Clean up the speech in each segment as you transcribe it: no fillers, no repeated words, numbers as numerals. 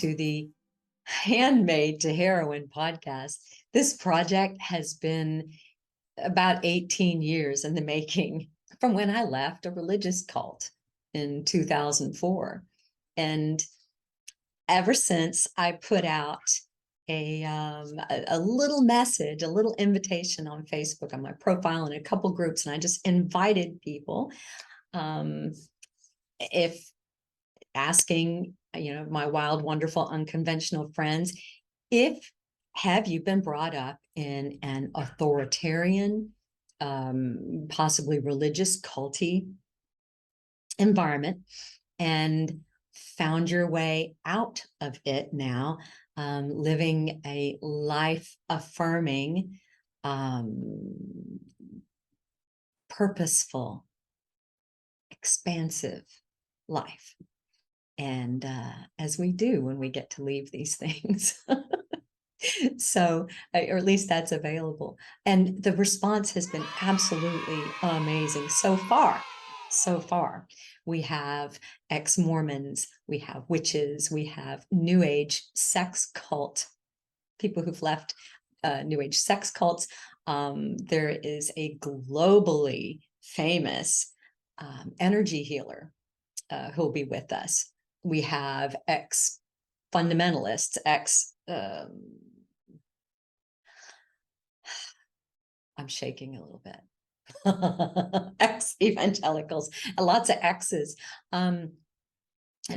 to the Handmaid to Heroine podcast. This project has been about 18 years in the making from when I left a religious cult in 2004. And ever since, I put out a little message, a little invitation on Facebook, on my profile, and a couple groups, and I just invited people, if asking, my wild, wonderful, unconventional friends, have you been brought up in an authoritarian, possibly religious, culty environment, and found your way out of it now, living a life-affirming, purposeful, expansive life. And as we do when we get to leave these things. So, or at least that's available. And the response has been absolutely amazing so far. So far, we have ex-Mormons, we have witches, we have New Age sex cult, people who've left New Age sex cults. There is a globally famous energy healer who'll be with us. We have ex-fundamentalists, I'm shaking a little bit. Ex-evangelicals, lots of X's, and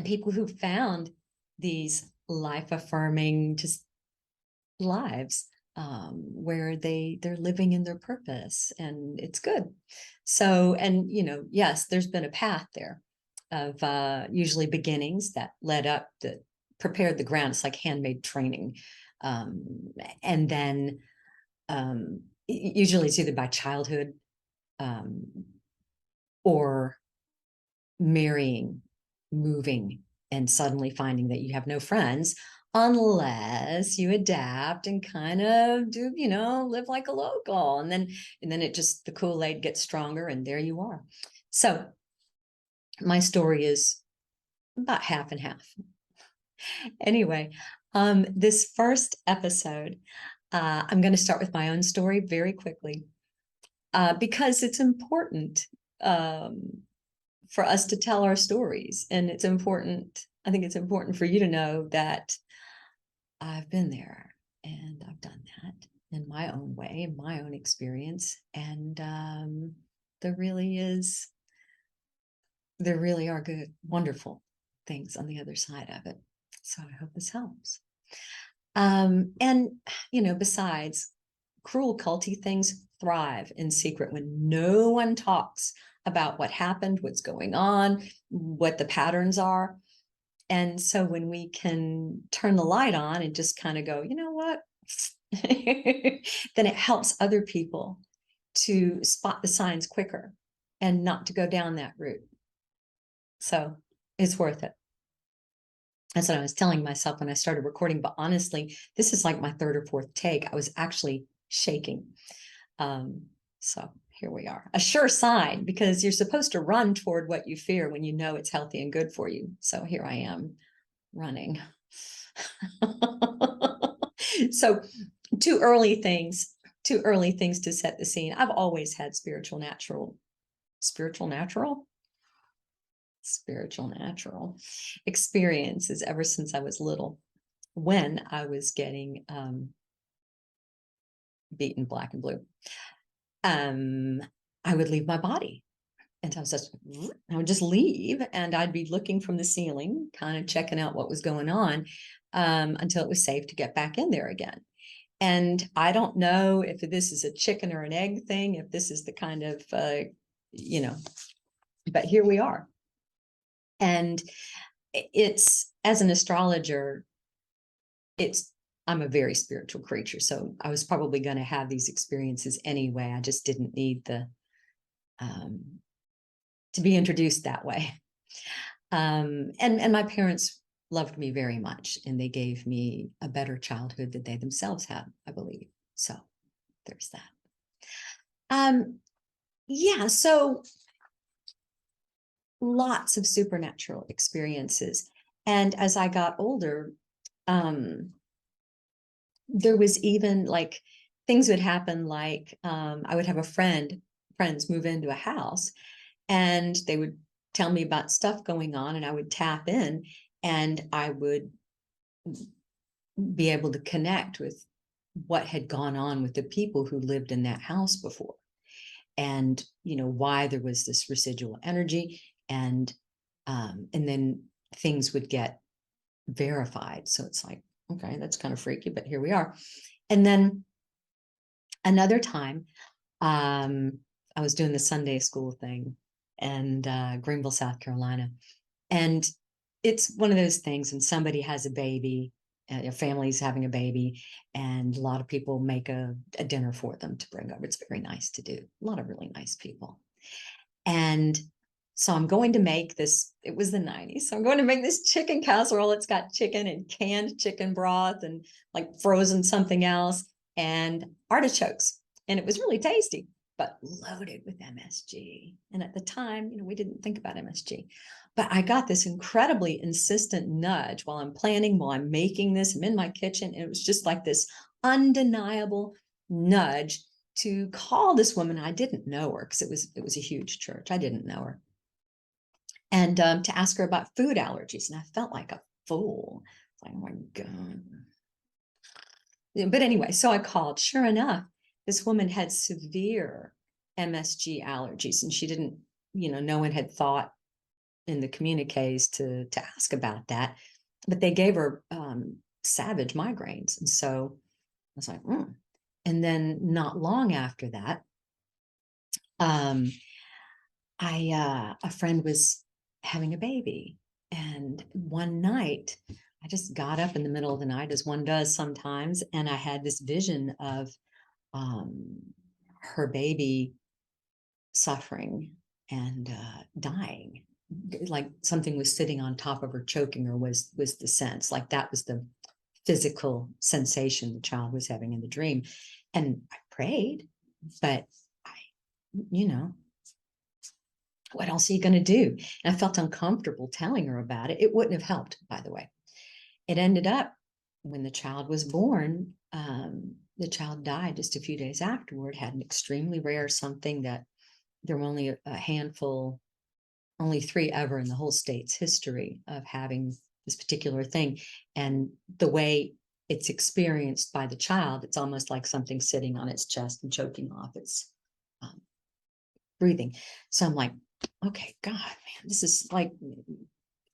people who found these life-affirming just lives, where they're living in their purpose, and it's good. So, and yes, there's been a path there of usually beginnings that led up, that prepared the ground. It's like handmade training, and then usually it's either by childhood, or marrying, moving, and suddenly finding that you have no friends unless you adapt and kind of do, live like a local. And then it just, the Kool-Aid gets stronger, and there you are. So my story is about half and half. Anyway, this first episode, I'm going to start with my own story very quickly, because it's important for us to tell our stories. And it's important, I think it's important for you to know that I've been there and I've done that in my own way, in my own experience. And there really are good, wonderful things on the other side of it. So I hope this helps. And, besides, cruel, culty things thrive in secret when no one talks about what happened, what's going on, what the patterns are. And so when we can turn the light on and just kind of go, you know what, then it helps other people to spot the signs quicker and not to go down that route. So it's worth it. That's what I was telling myself when I started recording. But honestly, this is like my third or fourth take. I was actually shaking. So here we are. A sure sign, because you're supposed to run toward what you fear when you know it's healthy and good for you. So here I am running. So two early things to set the scene. I've always had spiritual natural experiences ever since I was little, when I was getting beaten black and blue. I would leave my body, and I would just leave, and I'd be looking from the ceiling, kind of checking out what was going on, until it was safe to get back in there again. And I don't know if this is a chicken or an egg thing, if this is the kind of, but here we are. And it's, as an astrologer, I'm a very spiritual creature, so I was probably going to have these experiences anyway. I just didn't need to be introduced that way. And my parents loved me very much, and they gave me a better childhood than they themselves had, I believe. So there's that. Yeah, so lots of supernatural experiences. And as I got older, there was even like things would happen, like I would have friends move into a house, and they would tell me about stuff going on, and I would tap in, and I would be able to connect with what had gone on with the people who lived in that house before, and why there was this residual energy, and then things would get verified. So it's like, okay, that's kind of freaky, but here we are. And then another time, I was doing the Sunday school thing in Greenville, South Carolina. And it's one of those things, and somebody has a baby, your family's having a baby, and a lot of people make a dinner for them to bring over. It's very nice to do. A lot of really nice people. And so I'm going to make this, it was the 90s. So I'm going to make this chicken casserole. It's got chicken and canned chicken broth and like frozen something else and artichokes. And it was really tasty, but loaded with MSG. And at the time, we didn't think about MSG. But I got this incredibly insistent nudge while I'm planning, while I'm making this. I'm in my kitchen. And it was just like this undeniable nudge to call this woman. I didn't know her because it was a huge church. I didn't know her. And to ask her about food allergies. And I felt like a fool. Like, oh my God. But anyway, so I called. Sure enough, this woman had severe MSG allergies, and she didn't, no one had thought in the communiques to ask about that. But they gave her savage migraines. And so I was like, And then not long after that, a friend was having a baby. And one night, I just got up in the middle of the night, as one does sometimes, and I had this vision of her baby suffering and dying. Like something was sitting on top of her, choking her, was the sense. Like that was the physical sensation the child was having in the dream. And I prayed, but what else are you going to do? And I felt uncomfortable telling her about it. It wouldn't have helped, by the way. It ended up, when the child was born, the child died just a few days afterward, had an extremely rare something that there were only a handful, only 3 ever in the whole state's history of having this particular thing. And the way it's experienced by the child, it's almost like something sitting on its chest and choking off its breathing. So I'm like, okay, God, man, this is like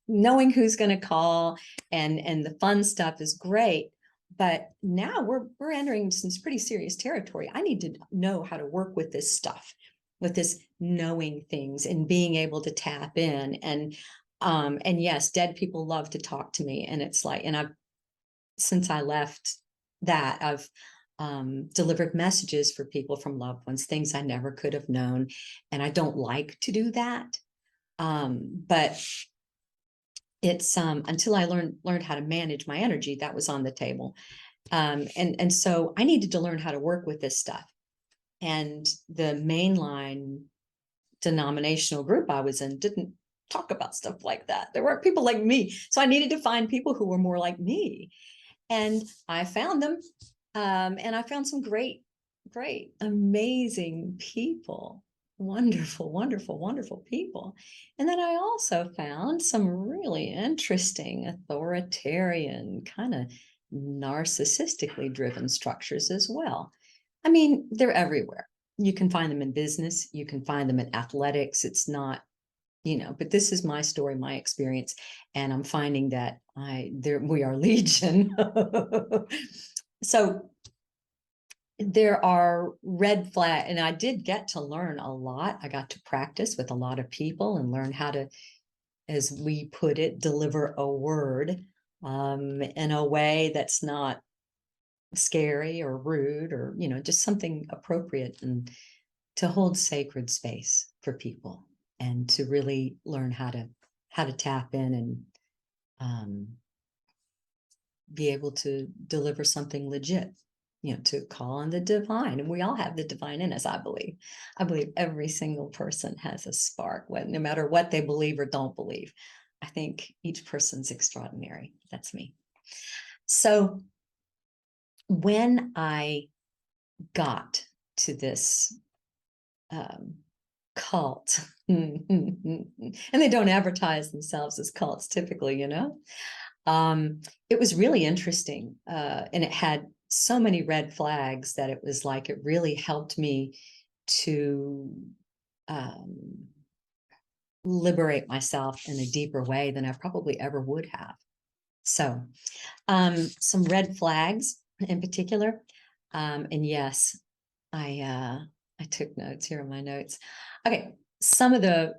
knowing who's going to call, and the fun stuff is great. But now we're entering some pretty serious territory. I need to know how to work with this stuff, with this knowing things and being able to tap in. And yes, dead people love to talk to me. And it's like, and since I left that, I've delivered messages for people from loved ones, things I never could have known. And I don't like to do that. But it's until I learned how to manage my energy, that was on the table. And so I needed to learn how to work with this stuff. And the mainline denominational group I was in didn't talk about stuff like that. There weren't people like me. So I needed to find people who were more like me. And I found them. And I found some great, amazing people. Wonderful, wonderful, wonderful people. And then I also found some really interesting authoritarian, kind of narcissistically driven structures as well. I mean, they're everywhere. You can find them in business. You can find them in athletics. It's not, but this is my story, my experience. And I'm finding that we are legion. So there are red flag, and I did get to learn a lot. I got to practice with a lot of people and learn how to, as we put it, deliver a word in a way that's not scary or rude, or just something appropriate, and to hold sacred space for people, and to really learn how to tap in and be able to deliver something legit, to call on the divine. And we all have the divine in us, I believe. I believe every single person has a spark, no matter what they believe or don't believe. I think each person's extraordinary. That's me. So when I got to this cult, and they don't advertise themselves as cults typically, you know, it was really interesting, and it had so many red flags that it was like it really helped me to liberate myself in a deeper way than I probably ever would have. So some red flags in particular, and yes, I took notes here in my notes. Okay, some of the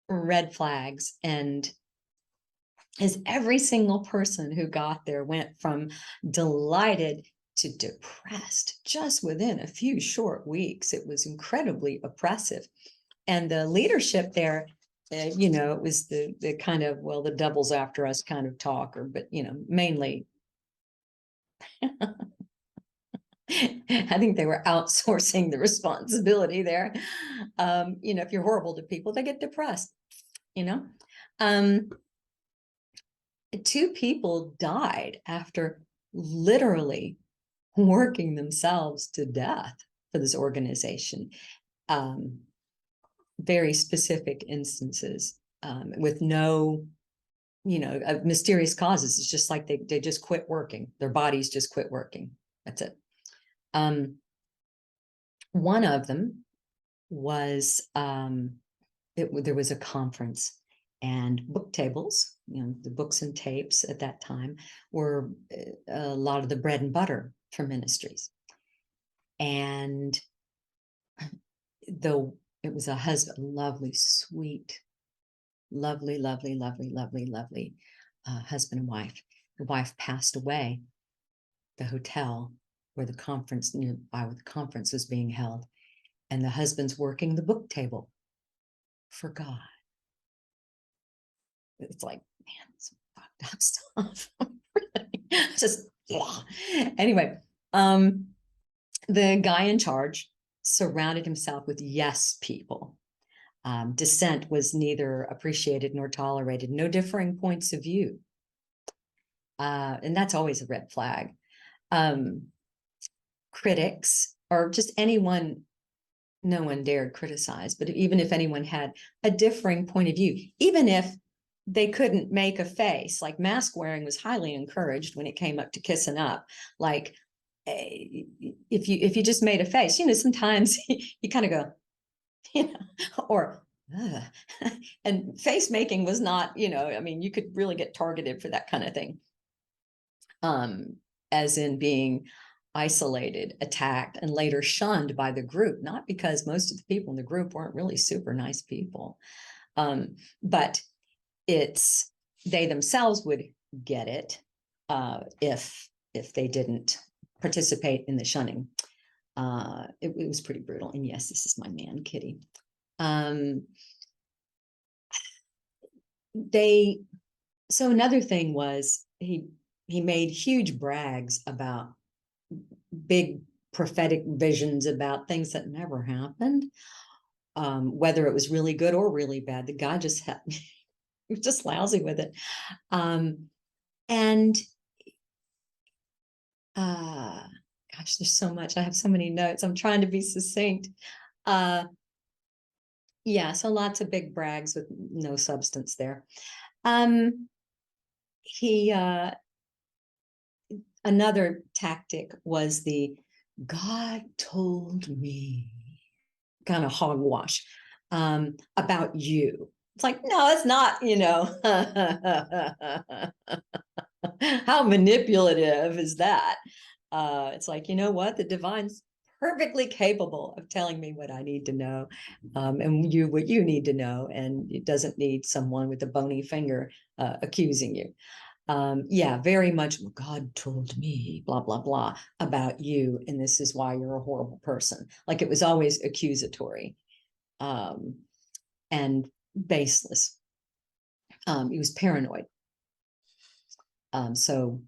red flags, and is every single person who got there went from delighted to depressed just within a few short weeks. It was incredibly oppressive. And the leadership there, you know, it was the kind of, well, the devil's after us kind of talk, but, you know, mainly, I think they were outsourcing the responsibility there. You know, if you're horrible to people, they get depressed, you know. 2 people died after literally working themselves to death for this organization. Very specific instances, with no, you know, mysterious causes. It's just like they just quit working. Their bodies just quit working. That's it. One of them was, there was a conference, and book tables, you know, the books and tapes at that time were a lot of the bread and butter for ministries. And though it was a husband, lovely, sweet, lovely husband and wife. The wife passed away. The hotel where the conference, nearby where the conference was being held, and the husband's working the book table for God. It's like, man, some fucked up stuff. Just blah. Anyway, the guy in charge surrounded himself with yes people. Dissent was neither appreciated nor tolerated, no differing points of view. And that's always a red flag. Critics, or just anyone, no one dared criticize, but even if anyone had a differing point of view, even if they couldn't make a face, like mask wearing was highly encouraged when it came up to kissing up. Like, if you just made a face, you know, sometimes you kind of go, you know, or and face making was not, you know, I mean, you could really get targeted for that kind of thing, as in being isolated, attacked, and later shunned by the group, not because most of the people in the group weren't really super nice people, but it's they themselves would get it, if they didn't participate in the shunning. It was pretty brutal. And yes, this is my man, Kitty. So another thing was he made huge brags about big prophetic visions about things that never happened, whether it was really good or really bad. The guy just had, he was just lousy with it. And gosh, there's so much. I have so many notes. I'm trying to be succinct. Yeah, so lots of big brags with no substance there. Another tactic was the God told me kind of hogwash, about you. It's like, no, it's not, you know. How manipulative is that? It's like, you know what? The divine's perfectly capable of telling me what I need to know, and what you need to know, and it doesn't need someone with a bony finger accusing you. Yeah, very much, well, God told me blah blah blah about you, and this is why you're a horrible person. Like, it was always accusatory, and baseless. He was paranoid. So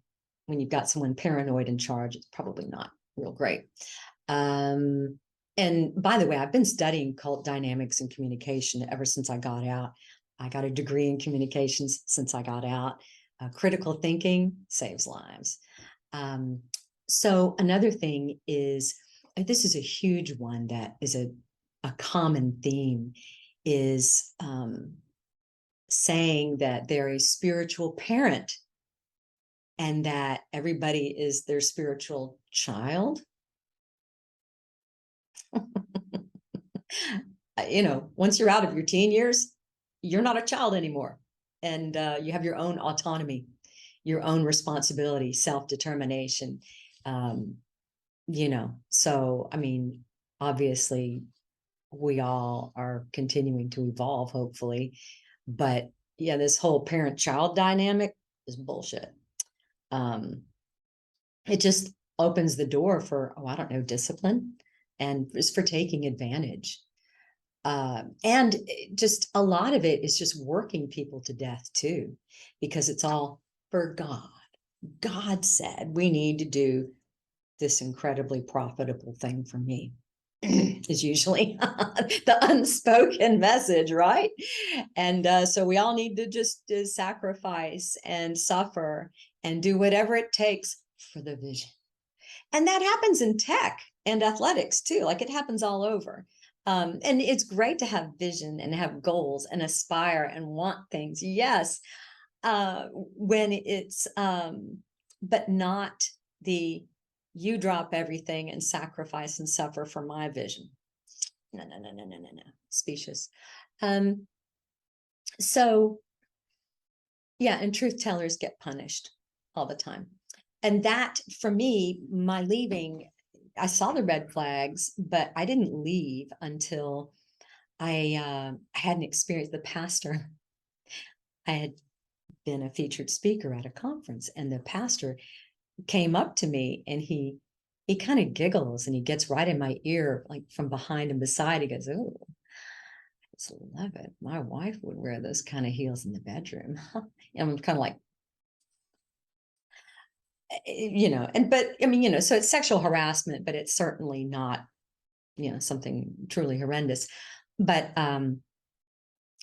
when you've got someone paranoid in charge, it's probably not real great. And by the way, I've been studying cult dynamics and communication ever since I got out. I got a degree in communications since I got out. Critical thinking saves lives. So another thing is, this is a huge one that is a common theme, is saying that they're a spiritual parent and that everybody is their spiritual child. Once you're out of your teen years, you're not a child anymore. And you have your own autonomy, your own responsibility, self-determination. So, I mean, obviously, we all are continuing to evolve, hopefully. But yeah, this whole parent-child dynamic is bullshit. It just opens the door for, I don't know, discipline, and just for taking advantage. And just a lot of it is just working people to death too, because it's all for God. God said we need to do this incredibly profitable thing for me. Is usually the unspoken message, right? And so we all need to just sacrifice and suffer and do whatever it takes for the vision. And that happens in tech and athletics too. Like, it happens all over. And it's great to have vision and have goals and aspire and want things. Yes. When it's, but not the, you drop everything and sacrifice and suffer for my vision. No. Specious. So yeah, and truth tellers get punished all the time. And that, for me, my leaving, I saw the red flags, but I didn't leave until I had an experience. The pastor, I had been a featured speaker at a conference, and the pastor came up to me, and he kind of giggles, and he gets right in my ear, like from behind and beside. He goes, "Oh, I just love it. My wife would wear those kind of heels in the bedroom." And I'm kind of like, but I mean, so it's sexual harassment, but it's certainly not, something truly horrendous. But and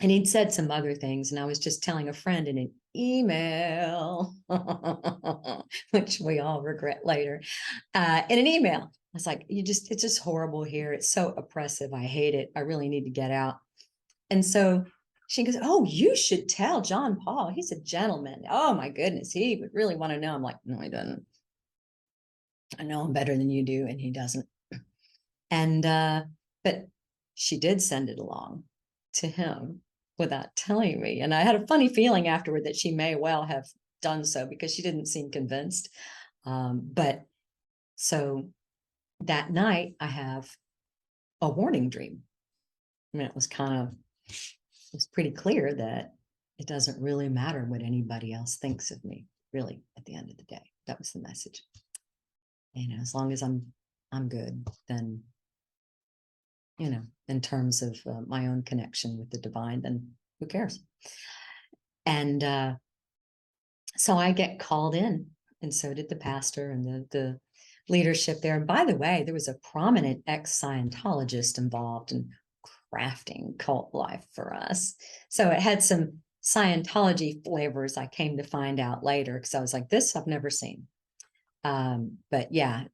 he'd said some other things, and I was just telling a friend in an email, which we all regret later, in an email. I was like, it's just horrible here. It's so oppressive. I hate it. I really need to get out. And so she goes, "Oh, you should tell John Paul. He's a gentleman. Oh my goodness, he would really want to know." I'm like, "No, he doesn't. I know him better than you do, and he doesn't." And but she did send it along to him without telling me. And I had a funny feeling afterward that she may well have done so, because she didn't seem convinced. But so that night I have a warning dream. I mean, it was pretty clear that it doesn't really matter what anybody else thinks of me, really, at the end of the day. That was the message. As long as I'm good, then, in terms of my own connection with the divine, then who cares? And so I get called in, and so did the pastor and the leadership there. And by the way, there was a prominent ex-Scientologist involved in crafting Cult Life for us. So it had some Scientology flavors, I came to find out later, because I was like, this I've never seen. But yeah,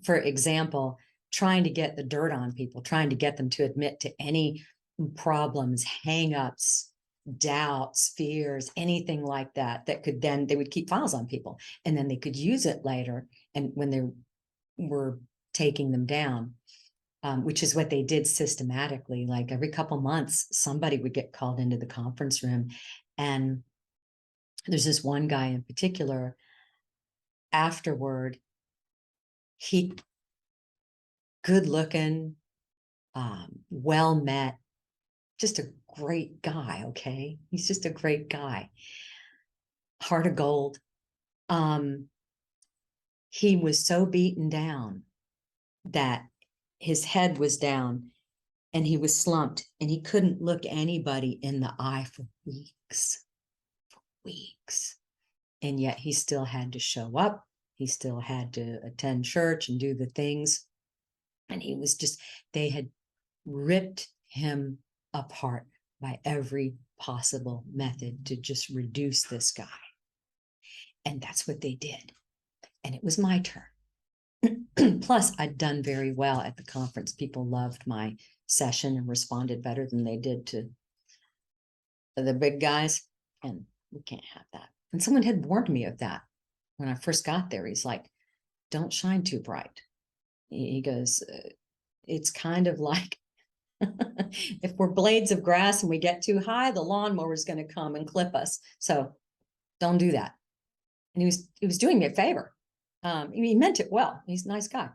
for example, trying to get the dirt on people, trying to get them to admit to any problems, hangups, doubts, fears, anything like that, then they would keep files on people, and then they could use it later. And when they were taking them down, which is what they did systematically, like every couple months, somebody would get called into the conference room. And there's this one guy in particular, afterward, he, good looking, well met, just a great guy. Okay. He's just a great guy. Heart of gold. He was so beaten down that his head was down and he was slumped, and he couldn't look anybody in the eye for weeks. And yet he still had to show up. He still had to attend church and do the things. And he was just, they had ripped him apart by every possible method to just reduce this guy. And that's what they did. And it was my turn. Plus, I'd done very well at the conference. People loved my session and responded better than they did to the big guys. And we can't have that. And someone had warned me of that when I first got there. He's like, don't shine too bright. He goes, it's kind of like if we're blades of grass and we get too high, the lawnmower is going to come and clip us. So don't do that. And he was doing me a favor. He meant it well. He's a nice guy.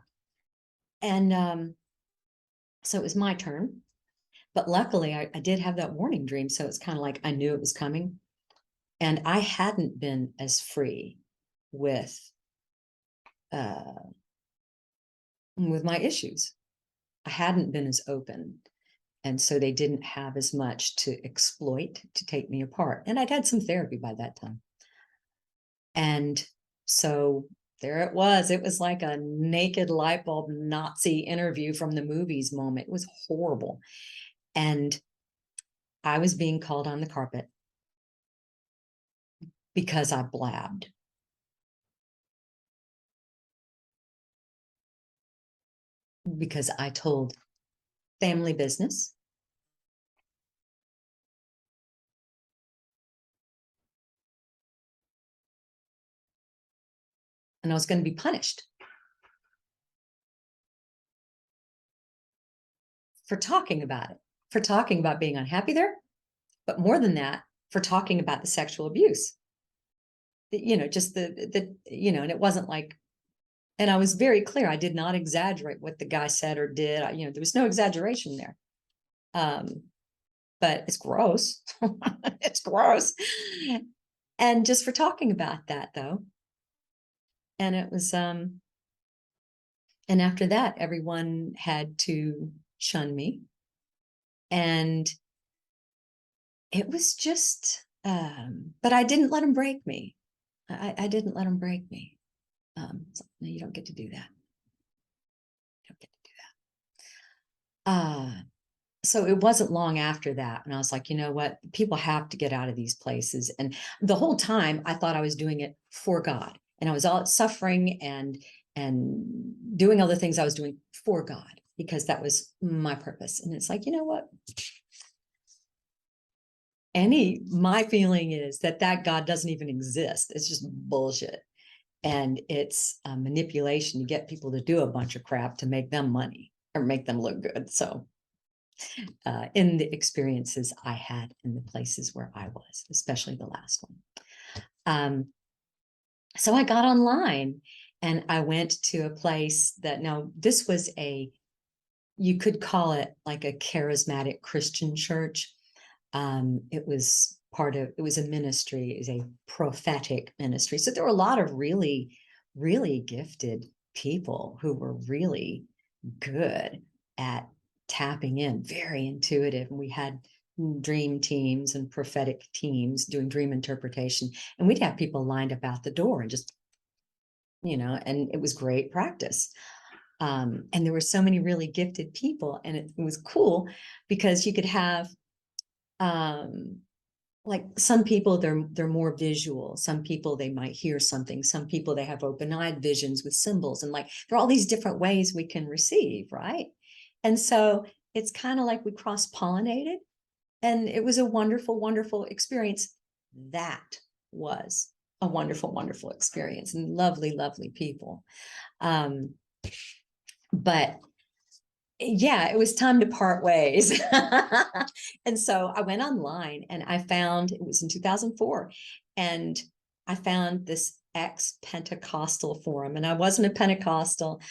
And so it was my turn. But luckily, I did have that warning dream. So it's kind of like I knew it was coming. And I hadn't been as free with my issues. I hadn't been as open. And so they didn't have as much to exploit to take me apart. And I'd had some therapy by that time. And so there it was. It was like a naked light bulb Nazi interview from the movies moment. It was horrible. And I was being called on the carpet because I blabbed. Because I told family business. And I was going to be punished for talking about it, for talking about being unhappy there. But more than that, for talking about the sexual abuse. Just the and it wasn't like, and I was very clear. I did not exaggerate what the guy said or did. There was no exaggeration there. But it's gross. It's gross. And just for talking about that, though. And it was, and after that, everyone had to shun me. And it was just, but I didn't let them break me. I didn't let them break me. So, no, you don't get to do that. You don't get to do that. So it wasn't long after that. And I was like, you know what? People have to get out of these places. And the whole time I thought I was doing it for God. And I was all suffering and doing all the things I was doing for God, because that was my purpose. And it's like, you know what? My feeling is that God doesn't even exist. It's just bullshit. And it's a manipulation to get people to do a bunch of crap to make them money or make them look good. So in the experiences I had in the places where I was, especially the last one. So I got online and I went to a place that, now this was you could call it like a charismatic Christian church. It was a ministry, it was a prophetic ministry. So there were a lot of really, really gifted people who were really good at tapping in, very intuitive. And we had dream teams and prophetic teams doing dream interpretation. And we'd have people lined up out the door and just, and it was great practice. And there were so many really gifted people, and it was cool because you could have, like some people, they're more visual. Some people, they might hear something. Some people, they have open-eyed visions with symbols. And like, there are all these different ways we can receive, right? And so it's kind of like we cross-pollinated, and it was a wonderful, wonderful experience. That was a wonderful, wonderful experience, and lovely, lovely people. But yeah, it was time to part ways. And so I went online and I found, it was in 2004, and I found this ex-Pentecostal forum. And I wasn't a Pentecostal.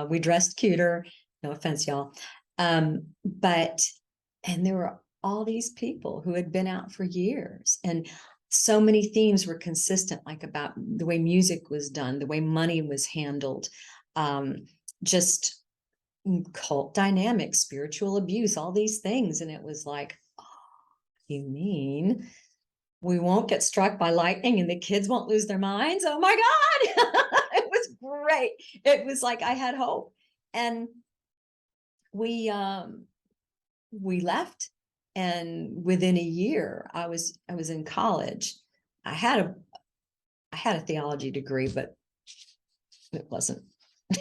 We dressed cuter. No offense, y'all. And there were all these people who had been out for years, and so many themes were consistent, like about the way music was done, the way money was handled, just cult dynamics, spiritual abuse, all these things. And it was like, oh, you mean we won't get struck by lightning and the kids won't lose their minds? Oh my God. It was great. It was like I had hope. And we left, and within a year I was in college. I had I had a theology degree, but it wasn't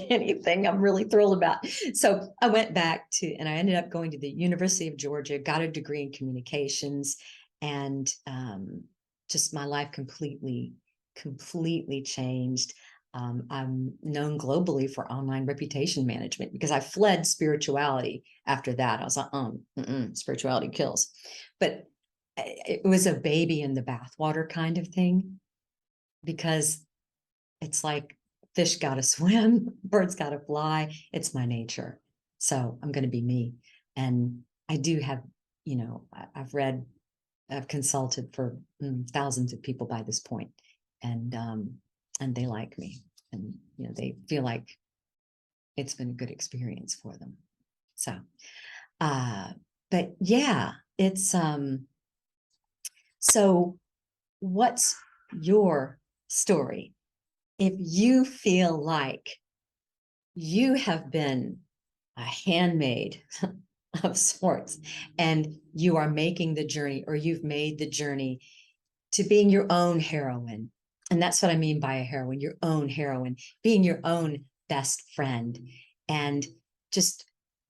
anything I'm really thrilled about. So I went back to, and I ended up going to the University of Georgia, got a degree in communications, and just my life completely changed. I'm known globally for online reputation management because I fled spirituality after that. I was like, spirituality kills. But it was a baby in the bathwater kind of thing, because it's like fish got to swim, birds got to fly. It's my nature. So I'm going to be me. And I do have, I've consulted for thousands of people by this point, and they like me, and they feel like it's been a good experience for them. So, but yeah, it's so what's your story? If you feel like you have been a handmaid of sorts, and you are making the journey, or you've made the journey to being your own heroine. And that's what I mean by a heroine, your own heroine, being your own best friend, and just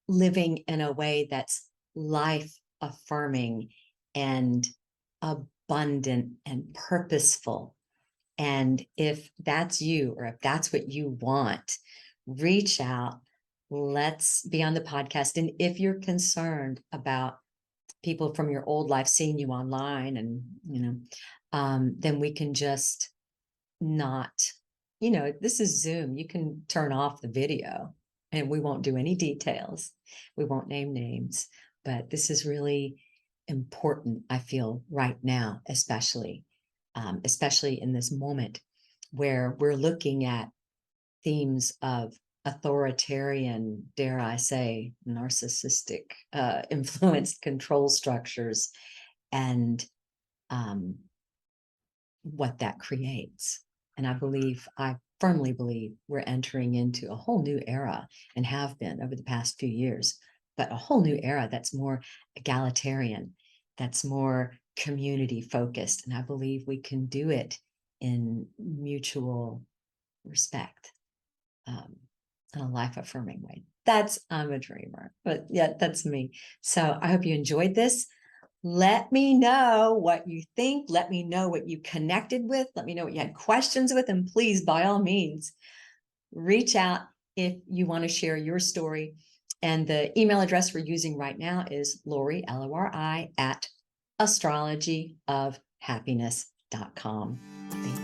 living in a way that's life affirming and abundant and purposeful. And if that's you, or if that's what you want, reach out. Let's be on the podcast. And if you're concerned about people from your old life seeing you online, and then we can just not, this is Zoom. You can turn off the video, and we won't do any details. We won't name names, but this is really important, I feel, right now, especially in this moment where we're looking at themes of authoritarian, dare I say, narcissistic, influenced control structures, and what that creates. And I firmly believe we're entering into a whole new era, and have been over the past few years, but a whole new era that's more egalitarian, that's more community focused. And I believe we can do it in mutual respect, in a life affirming way. I'm a dreamer, but yeah, that's me. So I hope you enjoyed this. Let me know what you think. Let me know what you connected with. Let me know what you had questions with. And please, by all means, reach out if you want to share your story. And the email address we're using right now is Lori, Lori, at astrologyofhappiness.com. Thank you.